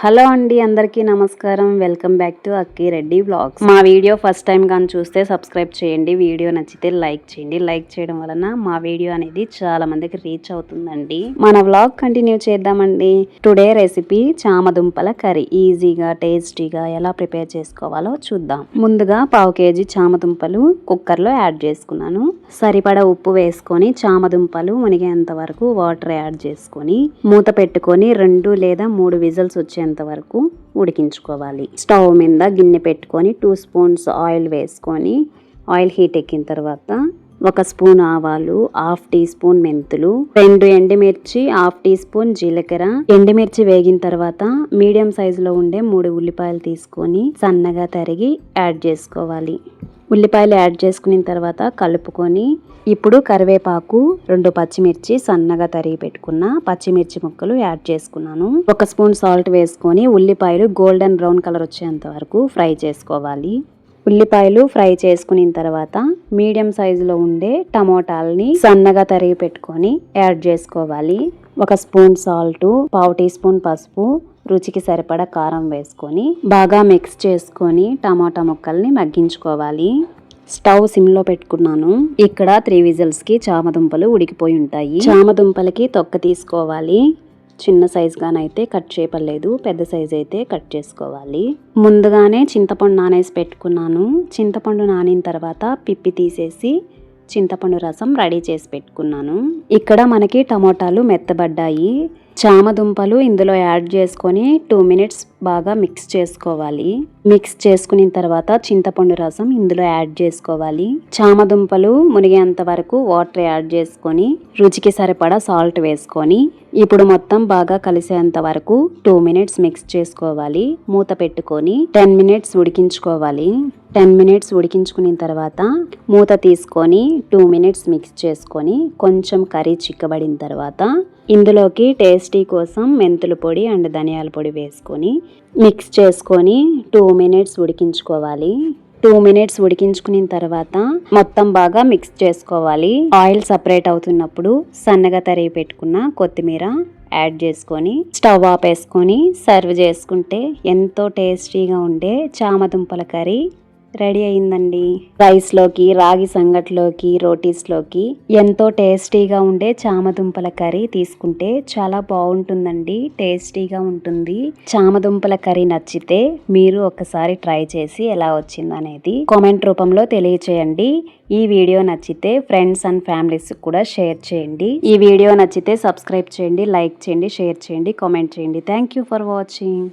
Hello అండి, అందరికీ నమస్కారం. Welcome back to Akki Reddy vlogs. మా వీడియో ఫస్ట్ టైం కానీ చూస్తే సబ్స్క్రైబ్ చేయండి. వీడియో నచ్చితే లైక్ చేయండి. లైక్ చేయడం వలన మా వీడియో అనేది చాలా మందికి రీచ్ అవుతుందండి. మన వ్లాగ్ కంటిన్యూ చేద్దామండి. టుడే రెసిపీ చామదుంపల కర్రీ. ఈజీగా టేస్టీగా ఎలా ప్రిపేర్ చేసుకోవాలో చూద్దాం. ముందుగా 1/2 kg చామదుంపలు కుక్కర్లో యాడ్ చేసుకున్నాను. సరిపడా ఉప్పు వేసుకొని చామదుంపలు మునిగేంత వరకు వాటర్ యాడ్ చేసుకొని మూత పెట్టుకొని 2 లేదా 3 విజిల్స్ వచ్చేంత వరకు ఉడికించుకోవాలి. స్టవ్ మీద గిన్నె పెట్టుకొని 2 స్పూన్స్ ఆయిల్ వేసుకొని ఆయిల్ హీట్ ఎక్కిన తర్వాత 1 స్పూన్ ఆవాలు, 1/2 టీ స్పూన్ మెంతులు, 2 ఎండుమిర్చి, 1/2 టీ స్పూన్ జీలకర్ర. ఎండుమిర్చి వేగిన తర్వాత మీడియం సైజులో ఉండే 3 ఉల్లిపాయలు తీసుకొని సన్నగా తరిగి యాడ్ చేసుకోవాలి. ఉల్లిపాయలు యాడ్ చేసుకున్న తర్వాత కలుపుకొని ఇప్పుడు కరివేపాకు, 2 పచ్చిమిర్చి సన్నగా తరిగి పెట్టుకున్న పచ్చిమిర్చి ముక్కలు యాడ్ చేసుకున్నాను. 1 స్పూన్ సాల్ట్ వేసుకొని ఉల్లిపాయలు గోల్డెన్ బ్రౌన్ కలర్ వచ్చేంత వరకు ఫ్రై చేసుకోవాలి. ఉల్లిపాయలు ఫ్రై చేసుకున్న తర్వాత మీడియం సైజులో ఉండే టమోటాలని సన్నగా తరిగి పెట్టుకొని యాడ్ చేసుకోవాలి. 1 స్పూన్ సాల్ట్, 1/2 టీ స్పూన్ పసుపు, రుచికి సరిపడా కారం వేసుకొని బాగా మిక్స్ చేసుకొని టమాటా ముక్కల్ని మగ్గించుకోవాలి. స్టవ్ సిమ్లో పెట్టుకున్నాను. ఇక్కడ 3 విజిల్స్కి చామదుంపలు ఉడికిపోయి ఉంటాయి. చామదుంపలకి తొక్క తీసుకోవాలి. చిన్న సైజుగానైతే కట్ చేయపలేదు, పెద్ద సైజు అయితే కట్ చేసుకోవాలి. ముందుగానే చింతపండు నానేసి పెట్టుకున్నాను. చింతపండు నానిన తర్వాత పిప్పి తీసేసి చింతపండు రసం రెడీ చేసి పెట్టుకున్నాను. ఇక్కడ మనకి టమోటాలు మెత్తబడ్డాయి. చామదుంపలు ఇందులో యాడ్ చేసుకొని 2 మినిట్స్ బాగా మిక్స్ చేసుకోవాలి. మిక్స్ చేసుకున్న తర్వాత చింతపండు రసం ఇందులో యాడ్ చేసుకోవాలి. చామదుంపలు మునిగేంత వరకు వాటర్ యాడ్ చేసుకొని రుచికి సరిపడా సాల్ట్ వేసుకొని ఇప్పుడు మొత్తం బాగా కలిసేంత వరకు 2 మినిట్స్ మిక్స్ చేసుకోవాలి. మూత పెట్టుకొని 10 మినిట్స్ ఉడికించుకోవాలి. 10 మినిట్స్ ఉడికించుకున్న తర్వాత మూత తీసుకొని 2 మినిట్స్ మిక్స్ చేసుకొని కొంచెం కర్రీ చిక్కబడిన తర్వాత ఇందులోకి టేస్టీ కోసం మెంతుల పొడి అండ్ ధనియాల పొడి వేసుకొని మిక్స్ చేసుకొని 2 మినిట్స్ ఉడికించుకోవాలి. 2 మినిట్స్ ఉడికించుకున్న తర్వాత మొత్తం బాగా మిక్స్ చేసుకోవాలి. ఆయిల్ సపరేట్ అవుతున్నప్పుడు సన్నగా తరిగి పెట్టుకున్న కొత్తిమీర యాడ్ చేసుకొని స్టవ్ ఆపేసుకొని సర్వ్ చేసుకుంటే ఎంతో టేస్టీగా ఉండే చామదుంపల కర్రీ రెడీ అయిందండి. రైస్లోకి, రాగి సంగట్లోకి, రోటీస్లోకి ఎంతో టేస్టీగా ఉండే చామదుంపల కర్రీ తీసుకుంటే చాలా బాగుంటుందండి. టేస్టీగా ఉంటుంది. చామదుంపల కర్రీ నచ్చితే మీరు ఒకసారి ట్రై చేసి ఎలా వచ్చిందనేది కామెంట్ రూపంలో తెలియచేయండి. ఈ వీడియో నచ్చితే ఫ్రెండ్స్ అండ్ ఫ్యామిలీస్ కూడా షేర్ చేయండి. ఈ వీడియో నచ్చితే సబ్స్క్రైబ్ చేయండి, లైక్ చేయండి, షేర్ చేయండి, కామెంట్ చేయండి. Thank you for watching.